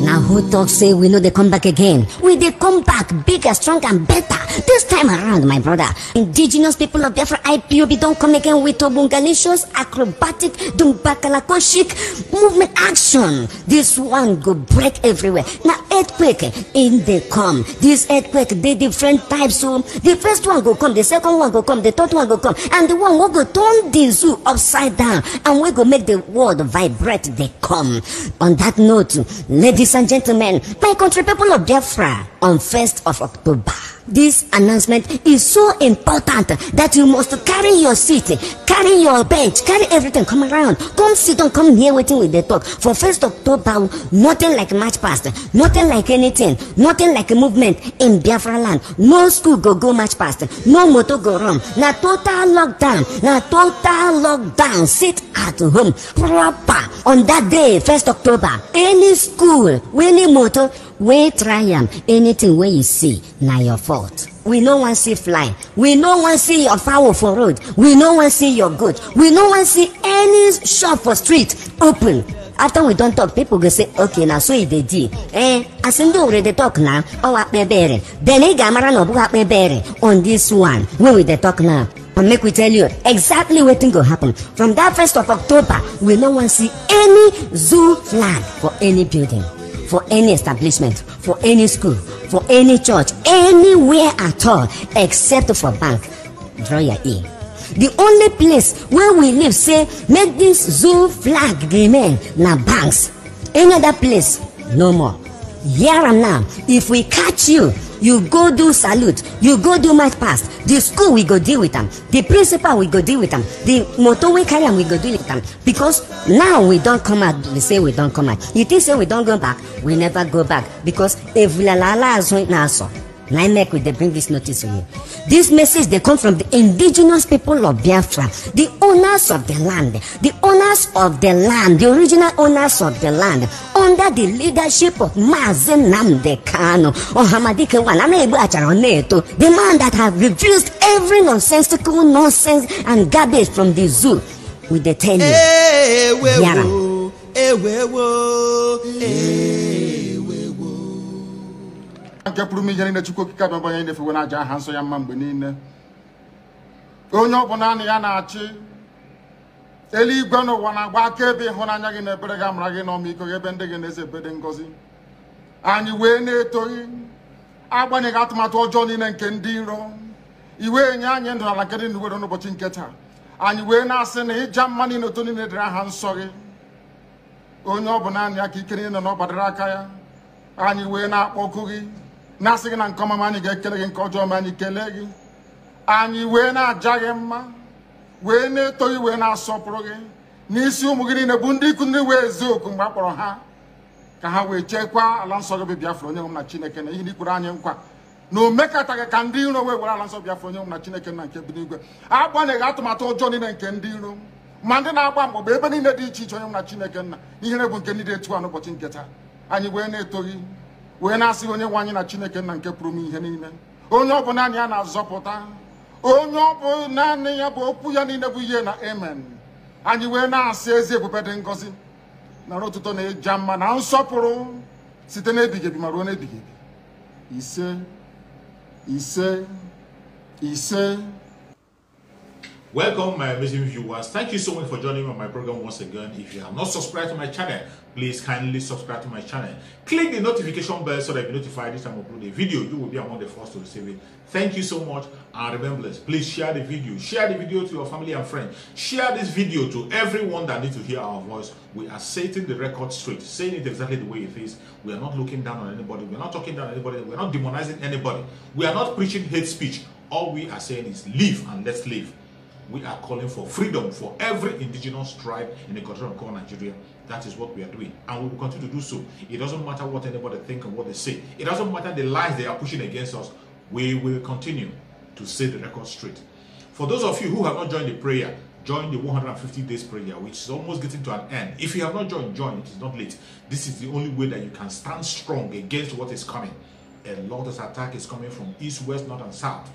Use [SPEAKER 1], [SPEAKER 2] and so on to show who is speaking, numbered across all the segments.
[SPEAKER 1] Now who talks say we know they come back again? We they come back bigger, stronger and better. This time around, my brother. Indigenous people of Biafra IPOB don't come again with Obungalicious, acrobatic, dumbakalakoshik movement action. This one go break everywhere. Now earthquake in they come. This earthquake they different types. So the first one go come, the second one go come, the third one go come, and the one will go turn the zoo upside down, and we go make the world vibrate. They come. On that note, ladies and gentlemen, my country people of Biafra, on 1st of October, this announcement is so important that you must carry your seat, carry your bench, carry everything, come around, come sit down, come here waiting with the talk. For 1st October, nothing like march past, nothing like anything, nothing like a movement in Biafra land. No school go march past, no motor go run. Now total lockdown, sit at home, proper. On that day, 1st October, any school, any motor, we try anything where you see, now your fault. We no one see fly. We no one see your fowl for road. We no one see your goat. We no one see any shop for street open. After we don't talk, people go say, okay, now so they did. As in already talk now, then they gamara no book on this one. When we they talk now, and make we tell you exactly what thing go happen. From that 1st of October, we no one see any zoo flag for any building, for any establishment, for any school, for any church, anywhere at all, except for bank. Draw your ear. The only place where we live say make this zoo flag remain na banks. Any other place, no more. Here and now, if we catch you, you go do salute, you go do march past. The school we go deal with them, the principal we go deal with them, the motorway carrier we go deal with them. Because now we don't come out, we say we don't come out. You think say we don't go back, we never go back. Because if we now make we they bring this notice to you. This message they come from the indigenous people of Biafra, the owners of the land, the owners of the land, the original owners of the land, under the leadership of Mazen Nnamdi Kanu or Hamadike Wananebu, the man that have refused every nonsensical nonsense and garbage from the zoo. With the tell
[SPEAKER 2] nke pụrụ m ihe niile Chukwu okike abịa banye na-efewe na aja aha nsọ ya mma mgbe niile. Onye ọ bụ naanị ya na-achị eluigwe n'ụwa na-agba akaebe ịhụnanya gị na ebere gị amara gị na ọmịiko gị ebe ndị gị na-eze ebede ngọzi. Anyị wee na-etoghị agbanyeghị atụmatụ ọjọọ niile nke ndị iro, iwe nye anyị ndụ n'ala nke dị n'uwere n'ụbọchị nke taa. Anyị wee na-asị na ịja mma niile otu niile dịrị aha nsọ gị. Onye ọ bụ naanị ya ka ike niile na ọ gbadara aka ya. Anyị wee na-akpọku gị na-asị gị na nke ọma anyị ga-ekele gị, nke ọjọọ ma anyị kelee gị. Anyị wee na-aja gị mma, wee na-eto gị, wee na-asọpụrụ gị n'isi ụmụ gị niile bụ ndị ikwu ndị wee eziokwu mgbe a kpọrọ ha ka ha wee chekwaa ala nsọ gị bụ Biafra onye nwe na Chineke na ihe ndị kwuru anyị nkwa na o mekataghị ka ndị iro wee were ala nsọ Biafra onye nwe na Chineke na nke bi n'igwe. Agbanyeghị atụmatụ ọjọọ niile nke ndị iro ma ndị na-agba mgbọgba ebe niile dị iche iche onye nwe na Chineke nna ihere bụ nke ndị dị etu a n'ụbọchị nke taa. Anyị wee na-eto gị, wee na-asị onye nwe anyị na Chineke nna nke pụrụ m ihe niile, onye ọ bụ naanị ya na-azọpụta, onye ọ bụ naanị ya bụ okwu ya niile bụ ihe na amen. Anyị wee na-asị ezi ebube dị ngọzi na otuto na ịja mma na nsọpụrụ site n'ebighị ebi ma ruo n'ebighị ebi. Ise ise ise.
[SPEAKER 3] Welcome my amazing viewers. Thank you so much for joining me on my program once again. If you have not subscribed to my channel, please kindly subscribe to my channel. Click the notification bell so that you're notified each time I upload a video. You will be among the first to receive it. Thank you so much, and remember, please share the video. Share the video to your family and friends. Share this video to everyone that needs to hear our voice. We are setting the record straight, saying it exactly the way it is. We are not looking down on anybody. We are not talking down on anybody. We are not demonizing anybody. We are not preaching hate speech. All we are saying is live and let's live. We are calling for freedom for every indigenous tribe in the country of Nigeria. That is what we are doing, and we will continue to do so. It doesn't matter what anybody thinks and what they say. It doesn't matter the lies they are pushing against us. We will continue to set the record straight. For those of you who have not joined the prayer, join the 150 days prayer, which is almost getting to an end. If you have not joined, join. It is not late. This is the only way that you can stand strong against what is coming. A lot of attack is coming from east, west, north, and south.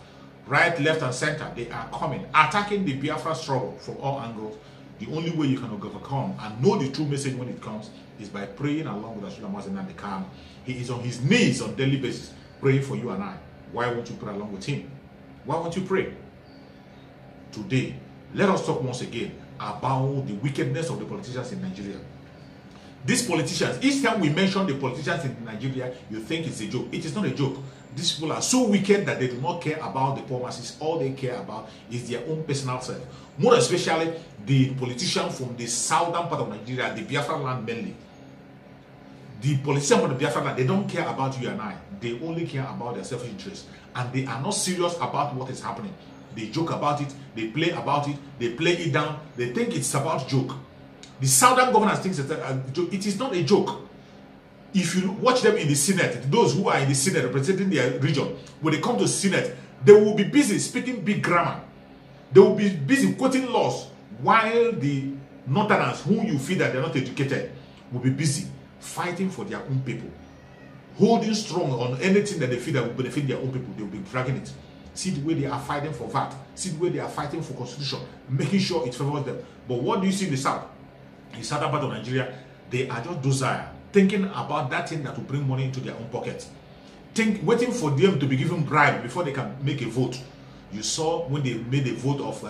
[SPEAKER 3] right, left, and center. They are coming, attacking the Biafra struggle from all angles. The only way you can overcome and know the true message when it comes is by praying along with Asula Mazen and the Kam. He is on his knees on a daily basis praying for you and I. Why won't you pray along with him? Why won't you pray? Today, let us talk once again about the wickedness of the politicians in Nigeria. These politicians, each time we mention the politicians in Nigeria, you think it's a joke. It is not a joke. These people are so wicked that they do not care about the poor masses. All they care about is their own personal self. More especially the politicians from the southern part of Nigeria, the Biafra land mainly. The politicians from the Biafra land, they don't care about you and I. They only care about their self-interest. And they are not serious about what is happening. They joke about it, they play about it, they play it down, they think it's about joke. The southern governors think it's a joke. It is not a joke. If you watch them in the Senate, those who are in the Senate representing their region, when they come to the Senate, they will be busy speaking big grammar. They will be busy quoting laws, while the northerners, whom you feel that they're not educated, will be busy fighting for their own people, holding strong on anything that they feel that will benefit their own people. They will be dragging it. See the way they are fighting for VAT. See the way they are fighting for constitution, making sure it favors them. But what do you see in the south? In the southern part of Nigeria, they are just desire, thinking about that thing that will bring money into their own pocket. Waiting for them to be given bribe before they can make a vote. You saw when they made a vote of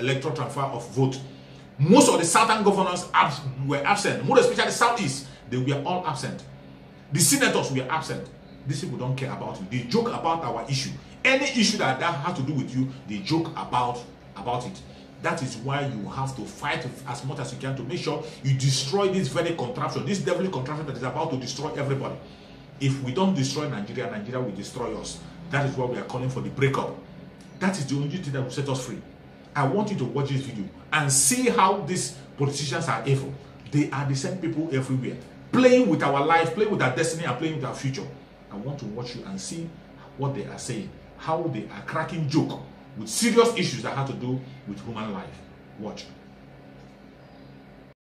[SPEAKER 3] electoral transfer of vote. Most of the southern governors were absent. More especially the southeast, they were all absent. The senators were absent. These people don't care about you. They joke about our issue. Any issue that has to do with you, they joke about it. That is why you have to fight as much as you can to make sure you destroy this very contraption, this devilly contraption that is about to destroy everybody. If we don't destroy Nigeria, Nigeria will destroy us. That is why we are calling for the breakup. That is the only thing that will set us free. I want you to watch this video and see how these politicians are evil. They are the same people everywhere, playing with our life, playing with our destiny, and playing with our future. I want to watch you and see what they are saying, how they are cracking joke with serious issues that have to do with human life. Watch.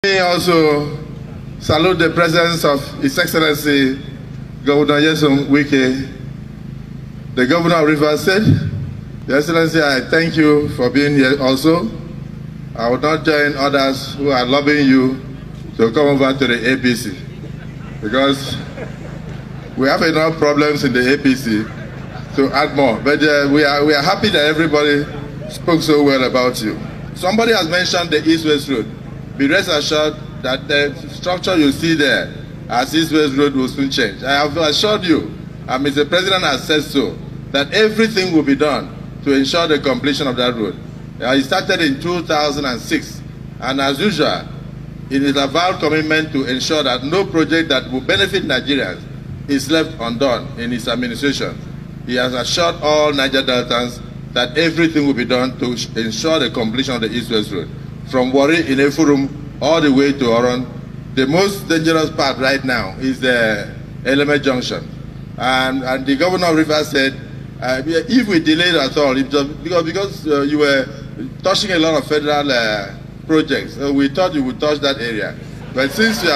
[SPEAKER 4] I also salute the presence of His Excellency Governor Nyesom Wike, the Governor of Rivers State. Your Excellency, I thank you for being here also. I will not join others who are lobbying you to come over to the APC, because we have enough problems in the APC to add more. But we are happy that everybody spoke so well about you. Somebody has mentioned the East-West Road. Be rest assured that the structure you see there as East-West Road will soon change. I have assured you, and Mr. President has said so, that everything will be done to ensure the completion of that road. It started in 2006, and as usual, it is a vowed commitment to ensure that no project that will benefit Nigerians is left undone in his administration. He has assured all Niger Deltans that everything will be done to ensure the completion of the East-West Road. From Warri in Efurum all the way to Oron, the most dangerous part right now is the Eleme Junction. And the Governor of Rivers said, if we delayed at all, because you were touching a lot of federal projects, we thought you would touch that area. But since you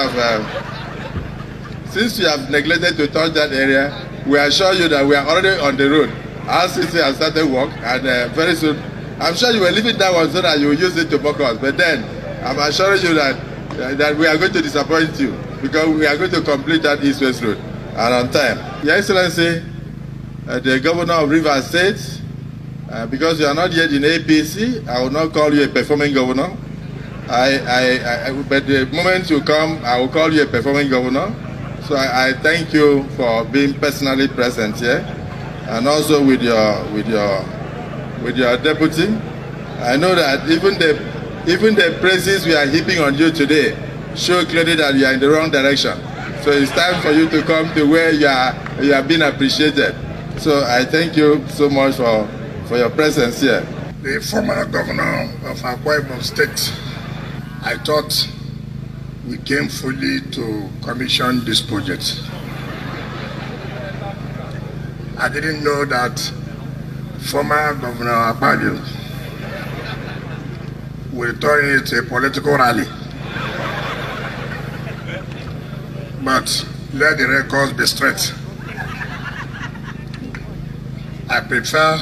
[SPEAKER 4] have neglected to touch that area, we assure you that we are already on the road. Our city has started work, and very soon, I'm sure you were leaving that one so that you will use it to focus. But then, I'm assuring you that we are going to disappoint you, because we are going to complete that East-West Road and on time. Your Excellency, the Governor of Rivers State, because you are not yet in APC, I will not call you a performing governor. But the moment you come, I will call you a performing governor. So I thank you for being personally present here, and also with your deputy. I know that even the praises we are heaping on you today show clearly that you are in the wrong direction. So it's time for you to come to where you are being appreciated. So I thank you so much for your presence here.
[SPEAKER 5] The former governor of Akwa Ibom State, I thought we came fully to commission this project. I didn't know that former Governor Akpabio will turn it a political rally. But let the records be straight. I prefer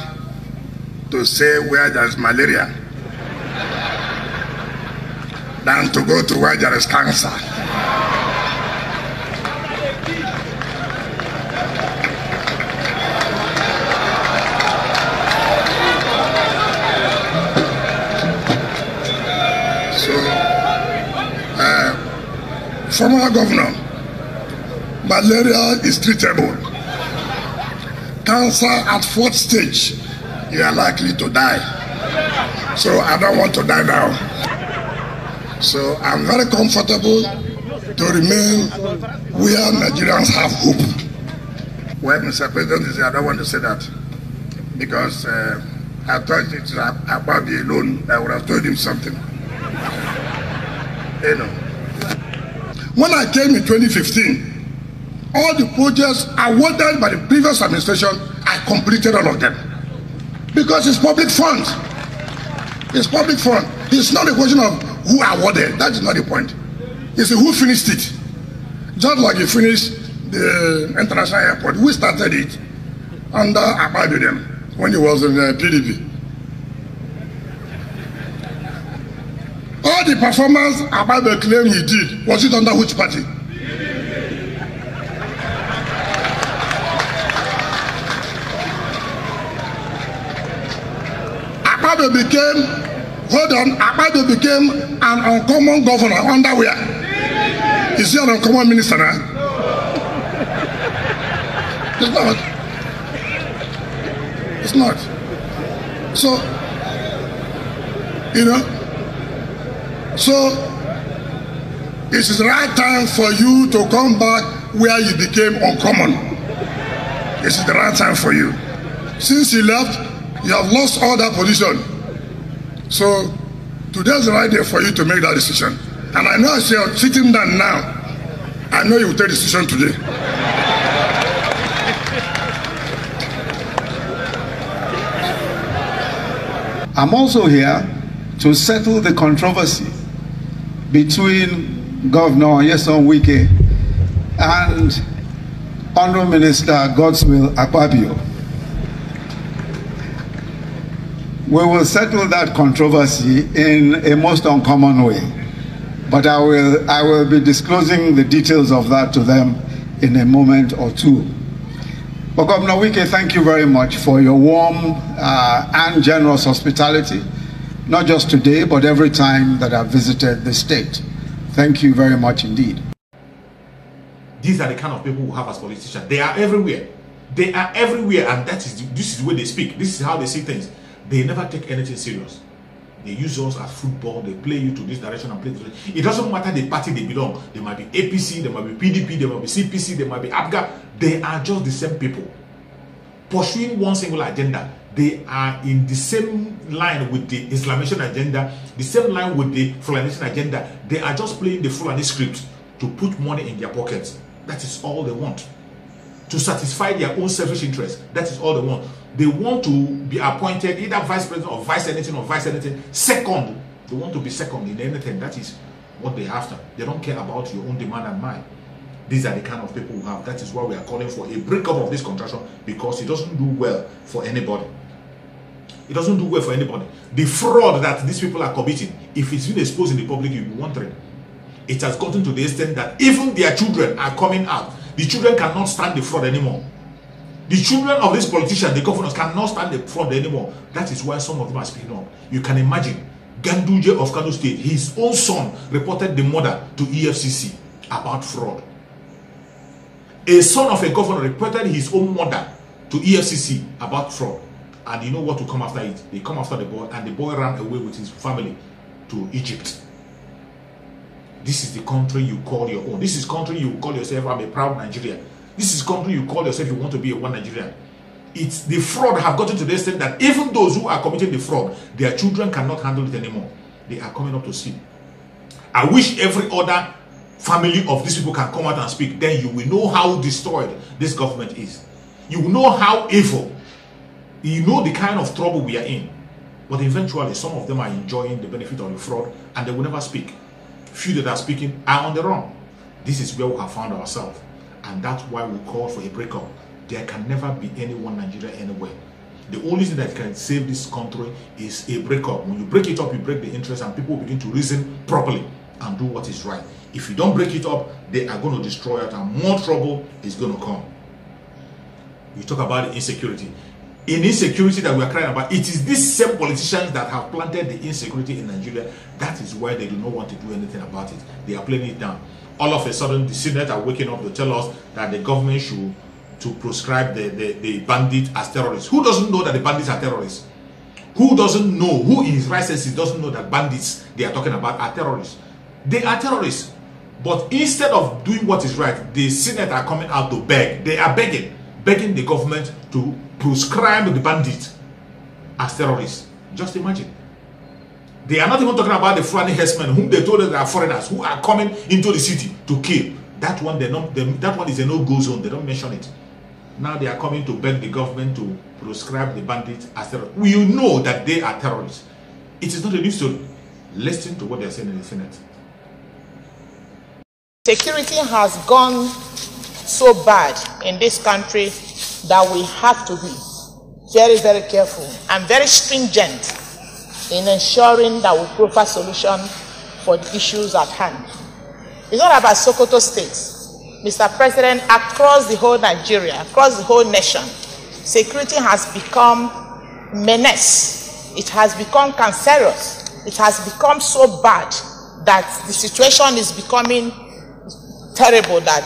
[SPEAKER 5] to say where there is malaria than to go to where there is cancer. Former governor, malaria is treatable. Cancer at 4th stage, you are likely to die. So I don't want to die now. So I'm very comfortable to remain where Nigerians have hope. Well, Mr. President is here, I don't want to say that because I thought it's about the alone. I would have told him something. You know. When I came in 2015, all the projects awarded by the previous administration, I completed all of them. Because it's public funds. It's public fund. It's not a question of who awarded. That is not the point. It's who finished it. Just like you finished the international airport. We started it under Akpabio when he was in PDP. All the performance Akpabio claimed he did, was it under which party? Akpabio became an uncommon governor under where? Is he an uncommon minister now? It's not. It's not. So, you know, so it is the right time for you to come back where you became uncommon. This is the right time for you. Since you left, you have lost all that position. So today is the right day for you to make that decision. And I know as you are sitting down now, I know you will take a decision today.
[SPEAKER 6] I'm also here to settle the controversy between Governor Nyesom Wike and Honourable Minister Godswill Akpabio. We will settle that controversy in a most uncommon way, but I will be disclosing the details of that to them in a moment or two. But Governor Wike, thank you very much for your warm and generous hospitality, not just today, but every time that I've visited the state. Thank you very much indeed.
[SPEAKER 3] These are the kind of people who have as politicians. They are everywhere. They are everywhere, and this is the way they speak. This is how they see things. They never take anything serious. They use us as football. They play you to this direction and play to this. It doesn't matter the party they belong. They might be APC, they might be PDP, they might be CPC, they might be APGA. They are just the same people pursuing one single agenda. They are in the same line with the Islamization agenda, the same line with the Fulanization agenda. They are just playing the Fulani script to put money in their pockets. That is all they want. To satisfy their own selfish interests. That is all they want. They want to be appointed either vice president or vice anything or vice anything. Second, they want to be second in anything. That is what they're after. They don't care about your own demand and mine. These are the kind of people who have. That is why we are calling for a breakup of this contraction, because it doesn't do well for anybody. It doesn't do well for anybody. The fraud that these people are committing, if it's been exposed in the public, you'll be wondering. It has gotten to the extent that even their children are coming out. The children cannot stand the fraud anymore. The children of these politicians, the governors, cannot stand the fraud anymore. That is why some of them are speaking up. You can imagine, Ganduje of Kano State, his own son reported the mother to EFCC about fraud. A son of a governor reported his own mother to EFCC about fraud. And you know what will come after it? They come after the boy, and the boy ran away with his family to Egypt. This is the country you call your own. This is country you call yourself, I'm a proud Nigerian. This is country you call yourself, you want to be a one Nigerian. It's the fraud have gotten to the extent that even those who are committing the fraud, their children cannot handle it anymore. They are coming up to see. I wish every other family of these people can come out and speak. Then you will know how destroyed this government is. You will know how evil. You know the kind of trouble we are in. But eventually, some of them are enjoying the benefit of the fraud, and they will never speak. Few that are speaking are on the run. This is where we have found ourselves. And that's why we call for a breakup. There can never be any one Nigeria anywhere. The only thing that can save this country is a breakup. When you break it up, you break the interest, and people begin to reason properly and do what is right. If you don't break it up, they are going to destroy it, and more trouble is going to come. You talk about the insecurity. In insecurity that we are crying about, it is these same politicians that have planted the insecurity in Nigeria. That is why they do not want to do anything about it. They are playing it down. All of a sudden, the Senate are waking up to tell us that the government should to proscribe the bandits as terrorists. Who doesn't know that the bandits are terrorists? Who doesn't know, who in his right senses doesn't know that bandits they are talking about are terrorists? They are terrorists. But instead of doing what is right, the Senate are coming out to beg. They are begging the government to proscribe the bandits as terrorists. Just imagine. They are not even talking about the Fulani herdsmen whom they told us they are foreigners who are coming into the city to kill. That one, that one is a no-go zone. They don't mention it. Now they are coming to beg the government to proscribe the bandits as terrorists. We know that they are terrorists. It is not a new story. Listen to what they are saying in the Senate.
[SPEAKER 7] Security has gone so bad in this country that we have to be very, very careful and very stringent in ensuring that we provide solution for the issues at hand. It's not about Sokoto State. Mr. President, across the whole Nigeria, across the whole nation, security has become menace. It has become cancerous. It has become so bad that the situation is becoming terrible, that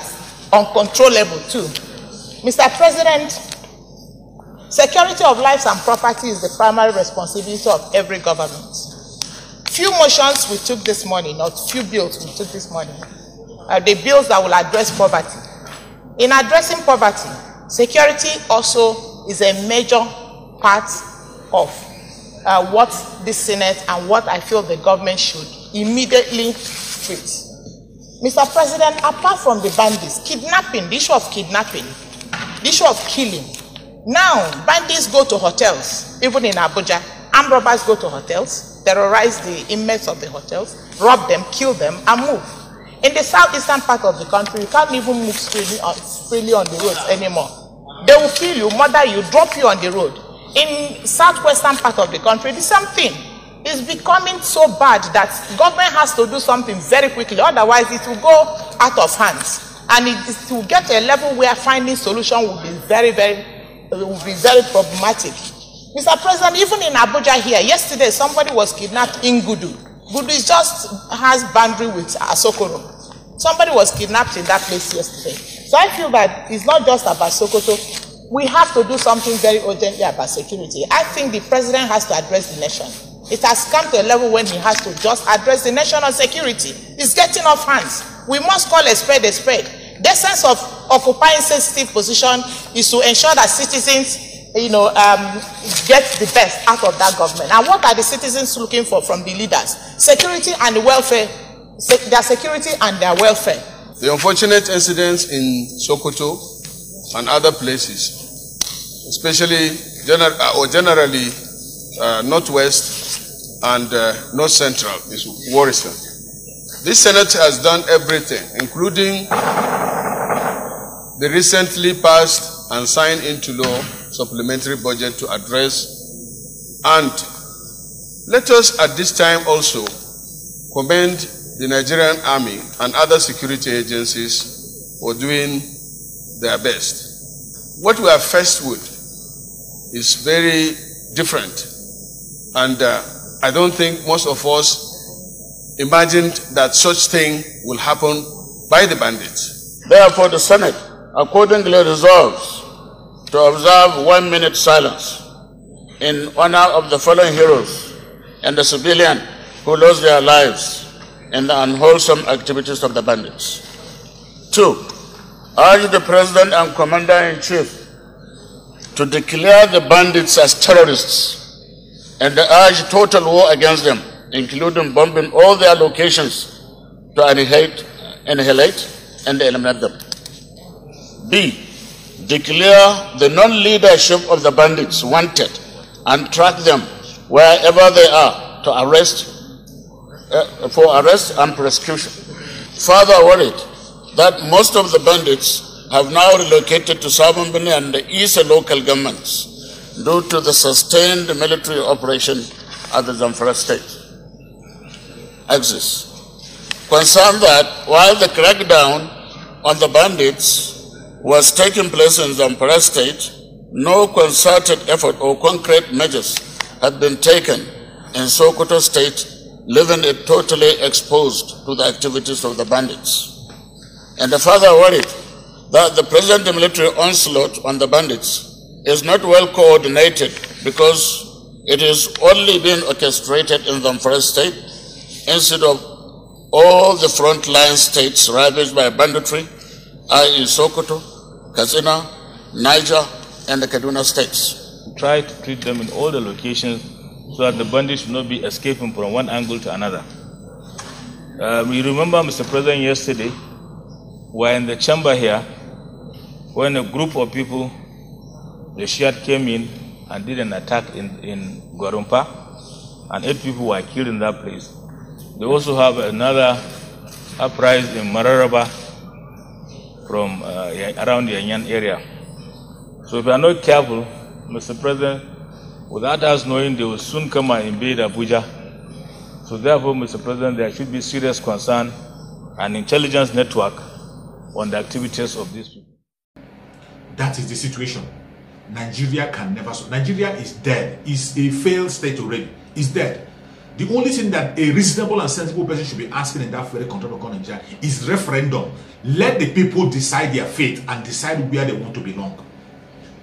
[SPEAKER 7] uncontrollable too. Mr. President, security of lives and property is the primary responsibility of every government. Few motions we took this morning, or few bills we took this morning, are the bills that will address poverty. In addressing poverty, security also is a major part of what the Senate and what I feel the government should immediately treat. Mr. President, apart from the bandits, kidnapping, the issue of kidnapping, the issue of killing, now bandits go to hotels, even in Abuja. Armed robbers go to hotels, terrorize the inmates of the hotels, rob them, kill them, and move. In the southeastern part of the country, you can't even move freely on the roads anymore. They will kill you, murder you, drop you on the road. In southwestern part of the country, the same thing. It's becoming so bad that government has to do something very quickly, otherwise it will go out of hands. And it will get to a level where finding solution will be very problematic. Mr. President, even in Abuja here, yesterday somebody was kidnapped in Gudu. Gudu has boundary with Asokoro. Somebody was kidnapped in that place yesterday. So I feel that it's not just about Sokoto. We have to do something very urgently about security. I think the president has to address the nation. It has come to a level when he has to just address the nation on security. It's getting off hands. We must call a spade a spade. The sense of occupying sensitive position is to ensure that citizens, get the best out of that government. And what are the citizens looking for from the leaders? Security and the welfare. Their security and their welfare.
[SPEAKER 8] The unfortunate incidents in Sokoto and other places, especially generally Northwest and North Central, is worrisome. This Senate has done everything, including the recently passed and signed into law supplementary budget to address, and let us at this time also commend the Nigerian Army and other security agencies for doing their best. What we are faced with is very different, and I don't think most of us imagined that such thing will happen by the bandits.
[SPEAKER 9] Therefore, the Senate accordingly resolves to observe 1 minute silence in honor of the fallen heroes and the civilians who lost their lives in the unwholesome activities of the bandits. 2, urge the President and Commander-in-Chief to declare the bandits as terrorists and urge total war against them, including bombing all their locations to annihilate and eliminate them. B, declare the non-leadership of the bandits wanted and track them wherever they are to for arrest and prosecution. Further worried that most of the bandits have now relocated to Southern Benin and the Eastern local governments. due to the sustained military operation at the Zamfara state. Axis. Concerned that while the crackdown on the bandits was taking place in Zamfara state, no concerted effort or concrete measures had been taken in Sokoto state, leaving it totally exposed to the activities of the bandits. And further worried that the present military onslaught on the bandits is not well coordinated because it is only being orchestrated in Zamfara state instead of all the frontline states ravaged by banditry, i.e. Sokoto, Katsina, Niger, and the Kaduna states.
[SPEAKER 10] Try to treat them in all the locations so that the bandits should not be escaping from one angle to another. We remember, Mr. President, yesterday, we were in the chamber here when a group of people, the Shiite, came in and did an attack in Gwarumpa, and 8 people were killed in that place. They also have another uprising in Mararaba from around the Yanyan area. So if we are not careful, Mr. President, without us knowing, they will soon come and invade Abuja. So therefore, Mr. President, there should be serious concern and intelligence network on the activities of these people.
[SPEAKER 3] That is the situation. Nigeria can never solve. Nigeria is dead. It's a failed state already. It's dead. The only thing that a reasonable and sensible person should be asking in that very country of Nigeria is referendum. Let the people decide their fate and decide where they want to belong.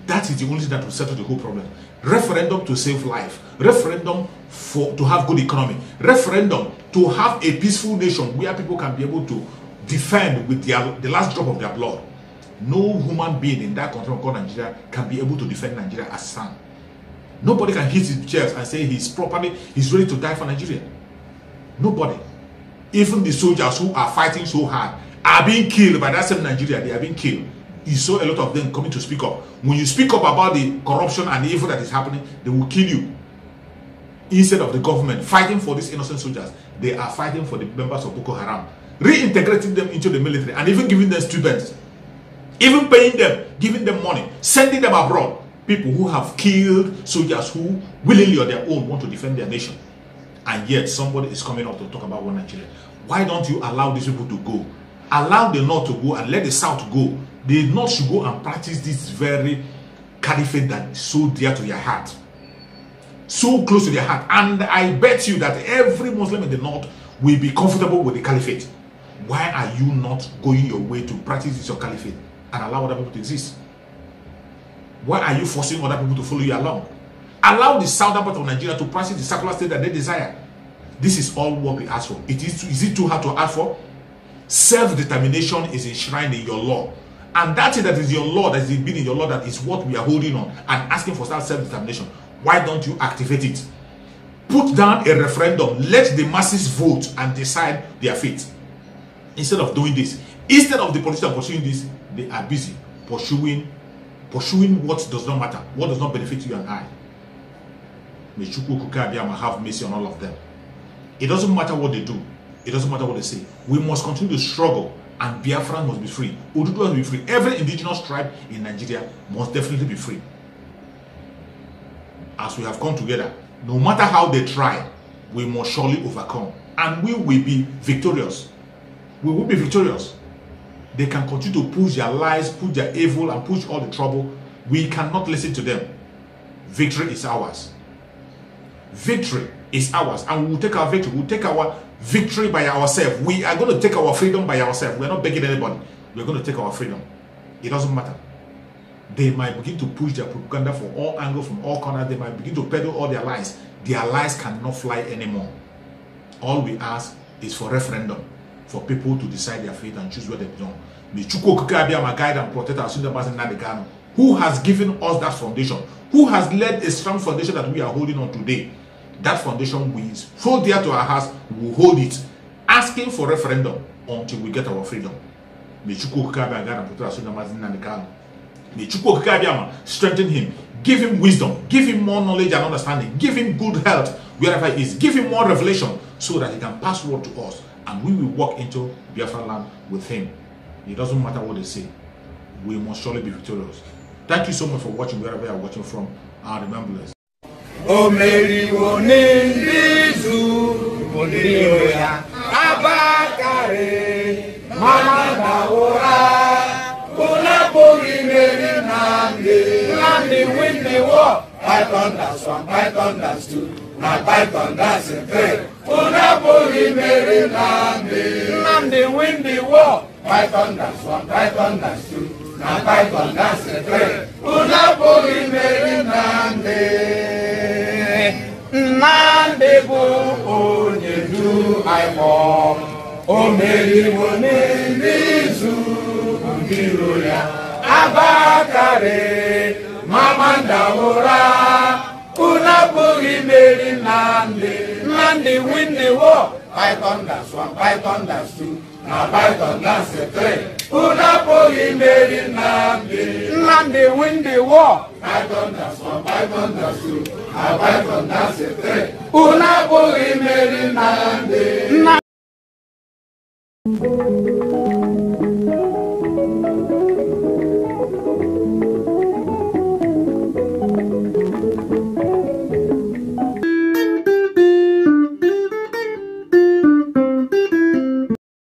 [SPEAKER 3] That is the only thing that will settle the whole problem. Referendum to save life. Referendum to have good economy. Referendum to have a peaceful nation where people can be able to defend with the last drop of their blood. No human being in that country called Nigeria can be able to defend Nigeria as stand. Nobody can hit his chest and say he's ready to die for Nigeria. Nobody. Even the soldiers who are fighting so hard are being killed by that same Nigeria. They are being killed. You saw a lot of them coming to speak up. When you speak up about the corruption and the evil that is happening, they will kill you. Instead of the government fighting for these innocent soldiers, they are fighting for the members of Boko Haram, reintegrating them into the military and even giving them students, even paying them, giving them money, sending them abroad. People who have killed soldiers who willingly on their own want to defend their nation. And yet somebody is coming up to talk about one Nigeria. Why don't you allow these people to go? Allow the North to go and let the South go. The North should go and practice this very caliphate that is so dear to your heart. So close to their heart. And I bet you that every Muslim in the North will be comfortable with the caliphate. Why are you not going your way to practice this your caliphate and allow other people to exist? Why are you forcing other people to follow you along? Allow the southern part of Nigeria to practice the secular state that they desire. This is all what we ask for. Is it too hard to ask for? Self-determination is enshrined in your law. And that is your law, that is been in your law, that is what we are holding on and asking for self-determination. Why don't you activate it? Put down a referendum. Let the masses vote and decide their fate. Instead of doing this, instead of the politicians pursuing this, they are busy pursuing what does not matter, what does not benefit you and I. May Chukwu Abiyama have mercy on all of them. It doesn't matter what they do. It doesn't matter what they say. We must continue to struggle, and Biafra must be free. Oduduwa must be free. Every indigenous tribe in Nigeria must definitely be free. As we have come together, no matter how they try, we must surely overcome. And we will be victorious. We will be victorious. They can continue to push their lies, push their evil, and push all the trouble. We cannot listen to them. Victory is ours. Victory is ours. And we will take our victory. We will take our victory by ourselves. We are going to take our freedom by ourselves. We are not begging anybody. We are going to take our freedom. It doesn't matter. They might begin to push their propaganda from all angles, from all corners. They might begin to peddle all their lies. Their lies cannot fly anymore. All we ask is for referendum, for people to decide their fate and choose where they belong. May Chukwu Abiyama guide and protect our senior person Nadegano, who has given us that foundation, who has led a strong foundation that we are holding on today. That foundation is so dear to our hearts, we will hold it, asking for referendum until we get our freedom. May Chukwu Abiyama guide and protect our senior person Nadegano. May Chukwu Abiyama strengthen him, give him wisdom, give him more knowledge and understanding, give him good health wherever he is, give him more revelation so that he can pass word to us. And we will walk into Biafra land with him. It doesn't matter what they say. We must surely be victorious. Thank you so much for watching wherever you are watching from. and remember blessed.
[SPEAKER 11] O Mary Wonizu Bonioya Abakare Mama Daora Una Bori Mary Nandi win the war. Python that's one, Python that's two. Now Python that's a three. Una Bori Mary Nandi win the war. Python that's one, Python that's two. Now Python that's a three. Una Bori Mary Nandi bu onye du aimo. O Mary Wonizu Bonioya Abakare Mama Daora Una Bori Mary Nandi win the war. Python that's one, Python that's two. Now Python that's a three. Una Bori Mary Nandi win the war. Python that's one, Python that's two. Now Python that's a three. Una Bori Mary Nandi.